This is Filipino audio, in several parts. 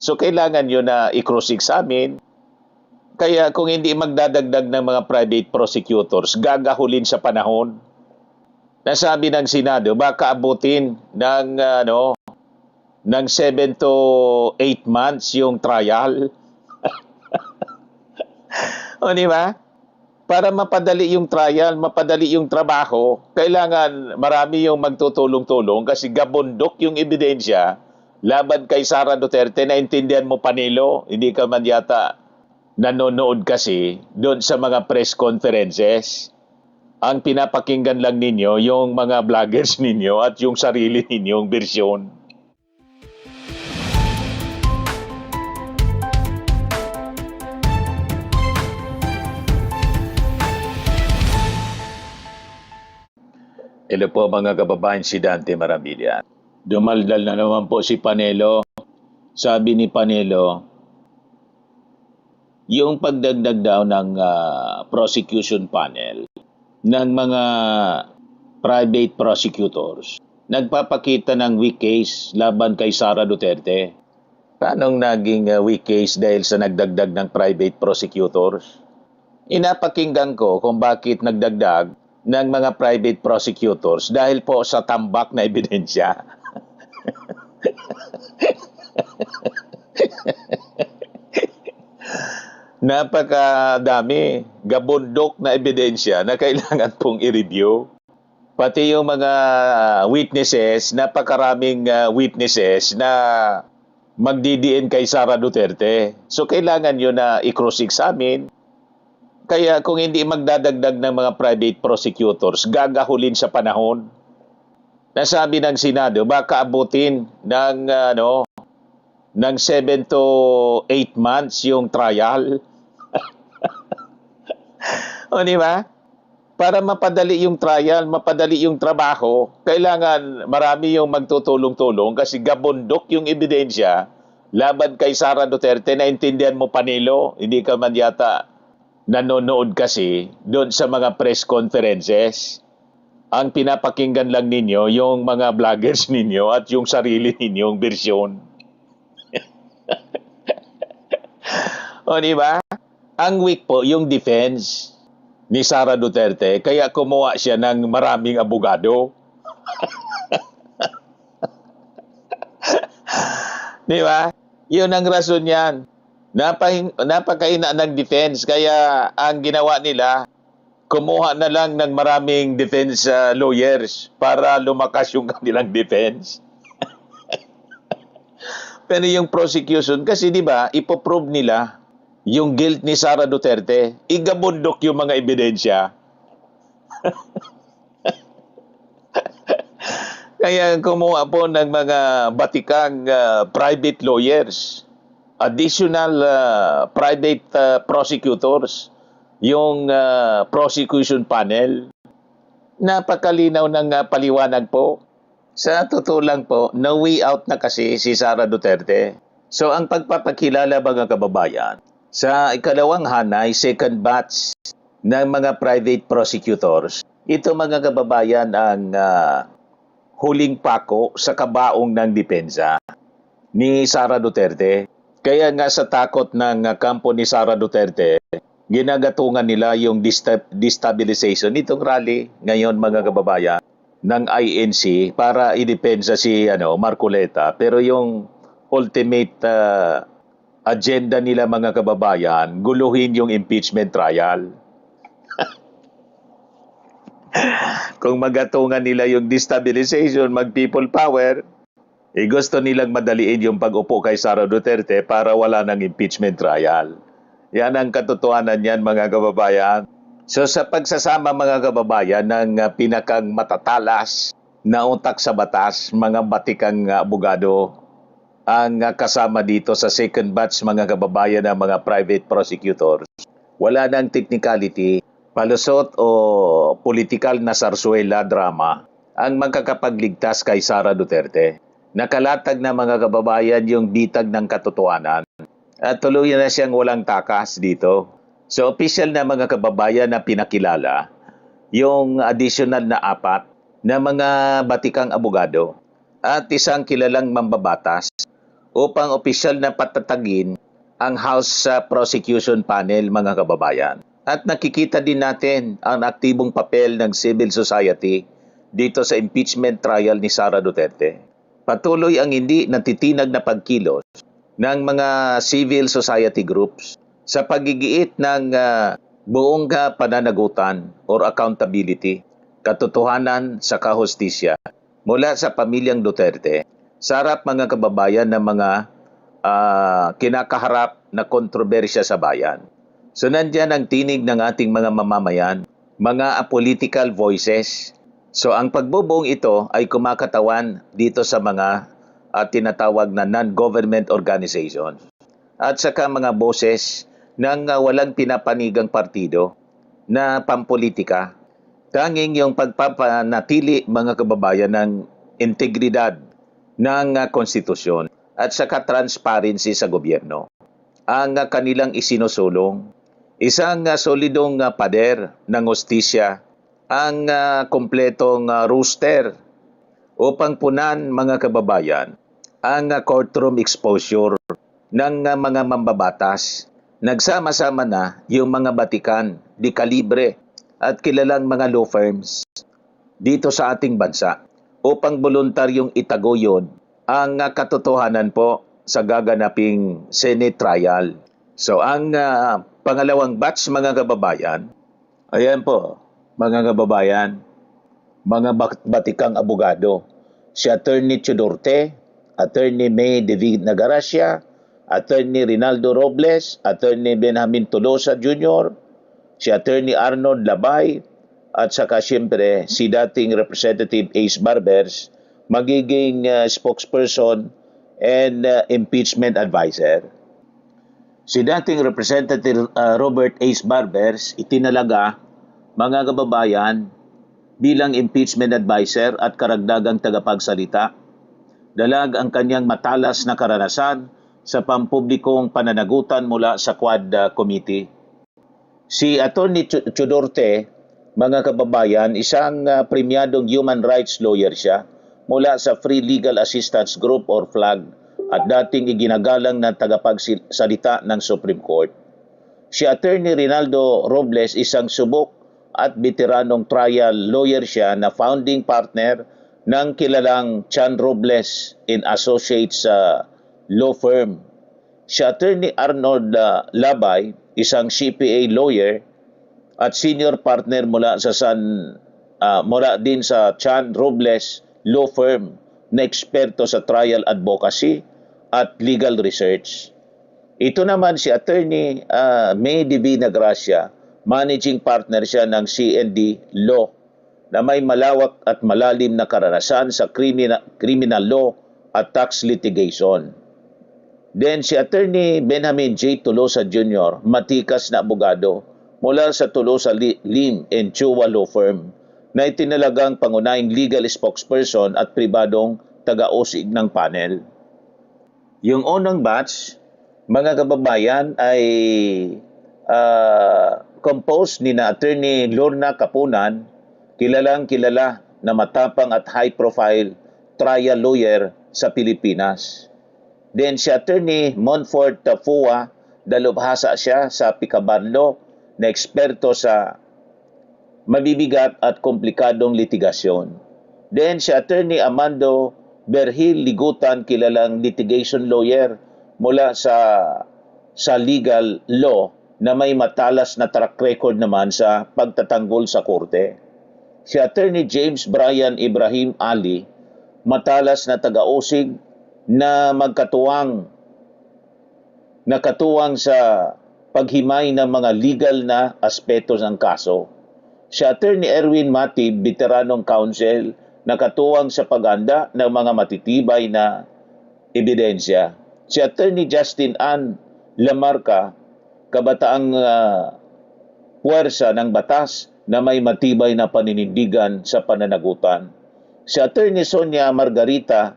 So kailangan yun na i-cross-examine. Kaya kung hindi magdadagdag ng mga private prosecutors, gagahulin sa panahon. Nasabi ng Senado, baka abutin ng 7 to 8 months yung trial. O di ba? Para mapadali yung trial, mapadali yung trabaho, kailangan marami yung magtutulong-tulong kasi gabundok yung ebidensya laban kay Sara Duterte. Naintindihan mo, Panelo? Hindi ka man yata nanonood kasi doon sa mga press conferences. Ang pinapakinggan lang ninyo yung mga vloggers ninyo at yung sarili ninyong bersyon. Hello po mga kababayan, si Dante Maramilla. Dumaldal na naman po si Panelo. Sabi ni Panelo, yung pagdagdag daw ng prosecution panel ng mga private prosecutors, nagpapakita ng weak case laban kay Sara Duterte. Paano naging weak case dahil sa nagdagdag ng private prosecutors? Inapakinggan ko kung bakit nagdagdag ng mga private prosecutors dahil po sa tambak na ebidensya. Napakadami, gabundok na ebidensya na kailangan pong i-review. Pati yung mga witnesses, napakaraming witnesses na magdidiin kay Sara Duterte. So kailangan yun na i-cross-examine. Kaya kung hindi magdadagdag ng mga private prosecutors, gagahulin sa panahon. Nasabi ng Senado, baka abutin ng 7 to 8 months yung trial. O di ba? Para mapadali yung trial, mapadali yung trabaho, kailangan marami yung magtutulong-tulong kasi gabundok yung ebidensya laban kay Sara Duterte. Naintindihan mo, Panelo? Hindi ka man yata nanonood kasi doon sa mga press conferences. Ang pinapakinggan lang ninyo yung mga vloggers ninyo at yung sarili ninyong bersyon. O di ba? Ang weak po yung defense ni Sara Duterte, kaya kumuha siya ng maraming abogado. Di ba? Yun ang rason yan. Napakaina ng defense, kaya ang ginawa nila, kumuha na lang ng maraming defense lawyers para lumakas yung kanilang defense. Pero yung prosecution, kasi di ba, ipoprove nila yung guilt ni Sara Duterte, igabundok yung mga ebidensya. Kaya kumuha po ng mga batikang private lawyers, additional private prosecutors, yung prosecution panel. Napakalinaw ng paliwanag po. Sa totoo lang po, no way out na kasi si Sara Duterte. So ang pagpapakilala mga kababayan, sa ikalawang hanay, second batch ng mga private prosecutors, ito mga kababayan ang huling pako sa kabaong ng depensa ni Sara Duterte. Kaya nga sa takot ng kampo ni Sara Duterte, ginagatungan nila yung destabilization nitong rally ngayon mga kababayan ng INC para idepensa si Marcoleta. Pero yung ultimate agenda nila mga kababayan, guluhin yung impeachment trial. Kung magatungan nila yung destabilization, mag-people power, gusto nilang madaliin yung pag-upo kay Sara Duterte para wala ng impeachment trial. Yan ang katotohanan yan mga kababayan. So sa pagsasama mga kababayan ng pinakang matatalas na utak sa batas, mga batikang abogado, ang kasama dito sa second batch mga kababayan ng mga private prosecutors. Wala nang technicality, palusot o political na sarsuela drama ang magkakapagligtas kay Sara Duterte. Nakalatag na mga kababayan yung bitag ng katotohanan at tuluyan na siyang walang takas dito. So official na mga kababayan na pinakilala yung additional na 4 na mga batikang abogado at isang kilalang mambabatas upang opisyal na patatagin ang House Prosecution Panel, mga kababayan. At nakikita din natin ang aktibong papel ng civil society dito sa impeachment trial ni Sara Duterte. Patuloy ang hindi natitinag na pagkilos ng mga civil society groups sa pagigiit ng buong pananagutan or accountability, katotohanan sa kahustisya mula sa pamilyang Duterte sa harap, mga kababayan, ng mga kinakaharap na kontrobersya sa bayan. So nandyan ang tinig ng ating mga mamamayan, mga political voices. So ang pagbubuong ito ay kumakatawan dito sa mga tinatawag na non-government organizations at saka mga boses ng walang pinapanigang partido na pampolitika. Tanging yung pagpapanatili, mga kababayan, ng integridad ng konstitusyon at saka transparency sa gobyerno ang kanilang isinusulong. Isang solidong pader ng hustisya ang kompletong rooster upang punan, mga kababayan, ang courtroom exposure ng mga mambabatas. Nagsama-sama na yung mga batikan di kalibre at kilalang mga law firms dito sa ating bansa upang voluntaryong itaguyod ang katotohanan po sa gaganaping Senate trial. So ang pangalawang batch, mga kababayan, ayan po, mga kababayan, mga batikang abogado, si Attorney Chudorte, Attorney May Divina Gracia, Attorney Rinaldo Robles, Attorney Benjamin Tolosa Jr., si Attorney Arnold Labay, at saka siyempre si dating Representative Ace Barbers, magiging spokesperson and impeachment advisor. Si dating Representative Robert Ace Barbers itinalaga, mga kababayan, bilang impeachment advisor at karagdagang tagapagsalita. Dalag ang kanyang matalas na karanasan sa pampublikong pananagutan mula sa Quad Committee. Si Attorney Chudorte, mga kababayan, isang premyadong human rights lawyer siya mula sa Free Legal Assistance Group or FLAG at dating iginagalang na tagapagsalita ng Supreme Court. Si Attorney Rinaldo Robles, isang subok at veteranong trial lawyer siya na founding partner ng kilalang Chan Robles and Associates law firm. Si Attorney Arnold Labay, isang CPA lawyer at senior partner mula din sa Chan Robles Law Firm na eksperto sa trial advocacy at legal research. Ito naman si Attorney May Divina Gracia, managing partner siya ng CND Law na may malawak at malalim na karanasan sa criminal law at tax litigation. Then si Attorney Benjamin J. Tolosa Jr., matikas na abogado mula sa Tolosa Lim and Chua Law Firm na itinalagang pangunahing legal spokesperson at pribadong taga-usig ng panel. Yung unang batch, mga kababayan, ay composed ni na Attorney Lorna Kapunan, kilalang-kilala na matapang at high-profile trial lawyer sa Pilipinas. Then si Attorney Monfort Fua, dalubhasa siya sa Pikaban Law na eksperto sa mabibigat at komplikadong litigasyon. Then si Attorney Amando Berhil Ligutan, kilalang litigation lawyer mula sa legal law na may matalas na track record naman sa pagtatanggol sa korte. Si Attorney James Brian Ibrahim Ali, matalas na taga-usig na nakatuwang sa paghimay ng mga legal na aspeto ng kaso. Si Attorney Erwin Matib, veteranong counsel, nakatuwang sa paghanda ng mga matitibay na ebidensya. Si Attorney Justin Ann Lamarca, kabataang puwersa ng batas na may matibay na paninindigan sa pananagutan. Si Attorney Sonia Margarita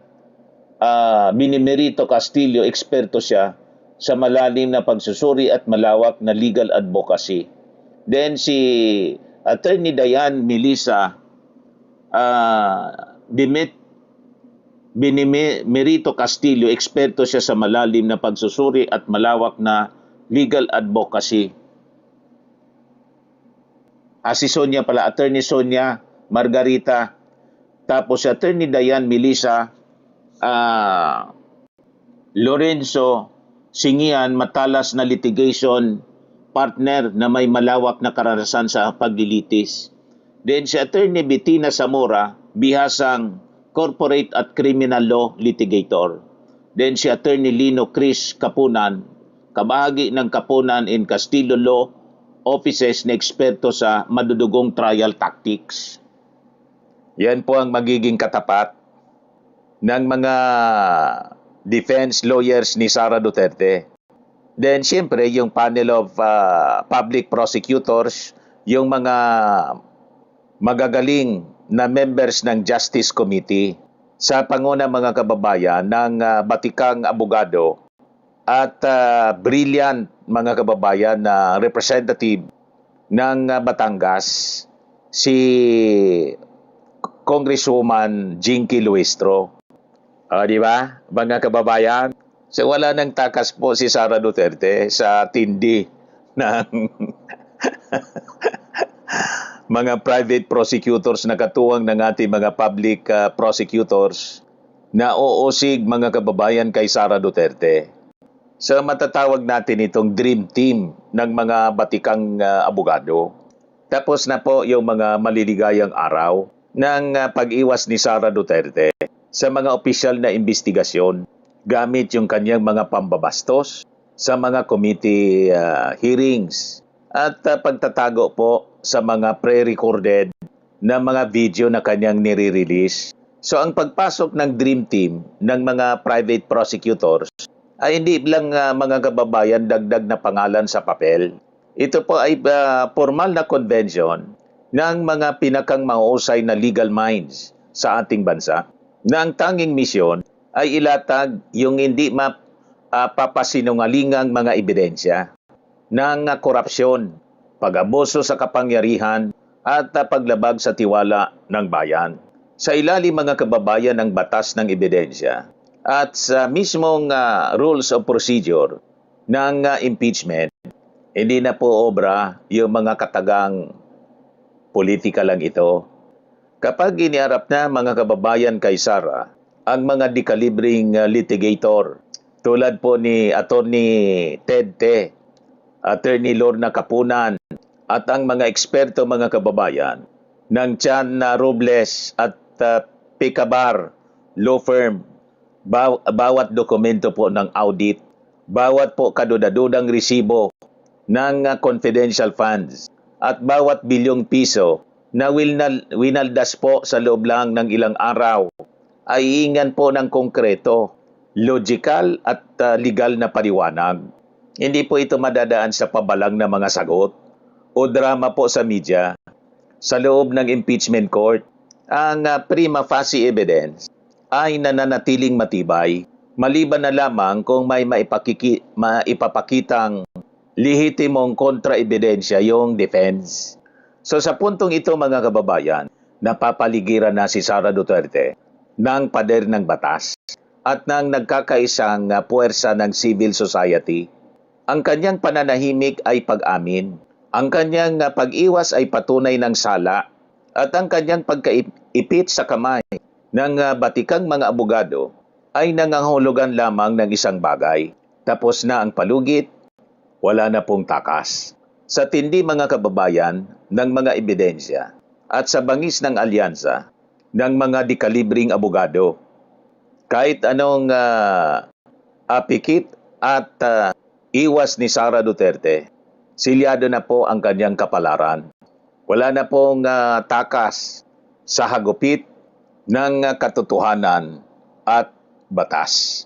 Binimerito Castillo, eksperto siya sa malalim na pagsusuri at malawak na legal advocacy. Then si Attorney Diane Melissa Merito Castillo, eksperto siya sa malalim na pagsusuri at malawak na legal advocacy. Si Sonia pala, Attorney Sonia Margarita. Tapos si Attorney Dayan Melissa Lorenzo Singian, matalas na litigation partner na may malawak na karanasan sa paglilitis. Then si Attorney Bettina Zamora, bihasang corporate at criminal law litigator. Then si Attorney Lino Chris Kapunan, kabahagi ng Kapunan in Castillo Law Offices na eksperto sa madudugong trial tactics. Yan po ang magiging katapat ng mga defense lawyers ni Sara Duterte. Then siyempre yung panel of public prosecutors, yung mga magagaling na members ng Justice Committee sa panguna mga kababayan ng batikang abogado at brilliant mga kababayan na representative ng Batangas, si Congresswoman Jinky Luistro. Di ba, mga kababayan? So wala nang takas po si Sara Duterte sa tindi ng mga private prosecutors na katuwang ng ating mga public prosecutors na uusig mga kababayan kay Sara Duterte. So matatawag natin itong dream team ng mga batikang abogado. Tapos na po yung mga maliligayang araw ng pag-iwas ni Sara Duterte sa mga opisyal na investigasyon gamit yung kanyang mga pambabastos sa mga committee hearings at pagtatago po sa mga pre-recorded na mga video na kanyang nire-release. So ang pagpasok ng dream team ng mga private prosecutors ay hindi lang mga kababayan dagdag na pangalan sa papel. Ito po ay formal na convention ng mga pinakang mahusay na legal minds sa ating bansa na ang tanging misyon ay ilatag yung hindi papasinungalingang mga ebidensya ng korupsyon, pag-abuso sa kapangyarihan at paglabag sa tiwala ng bayan. Sa ilalim mga kababayan ng batas ng ebidensya at sa mismong rules of procedure ng impeachment, hindi na po obra yung mga katagang politika lang ito. Kapag iniharap na mga kababayan kay Sara, ang mga dekalibring litigator tulad po ni Attorney Ted Te, Attorney Lorna Kapunan at ang mga eksperto mga kababayan ng Chan Robles at Picabar Law Firm, bawat dokumento po ng audit, bawat po kadudadudang resibo ng confidential funds at bawat bilyong piso na winaldas po sa loob lang ng ilang araw ay iingan po ng konkreto, logical at legal na paliwanag. Hindi po ito madadaan sa pabalang na mga sagot o drama po sa media. Sa loob ng impeachment court, ang prima facie evidence ay nananatiling matibay, maliban na lamang kung may maipapakitang lehitimong kontra-ebidensya yung defense. So sa puntong ito mga kababayan, napapaligiran na si Sara Duterte ng pader ng batas at ng nagkakaisang puwersa ng civil society. Ang kanyang pananahimik ay pag-amin, ang kanyang pag-iwas ay patunay ng sala, at ang kanyang pagkaipit sa kamay ng batikang mga abogado ay nangangahulugan lamang ng isang bagay. Tapos na ang palugit, wala na pong takas. Sa tindi mga kababayan ng mga ebidensya at sa bangis ng alyansa ng mga dekalibring abogado, kahit anong pikit at iwas ni Sara Duterte, silyado na po ang kanyang kapalaran. Wala na pong takas sa hagupit ng katotohanan at batas.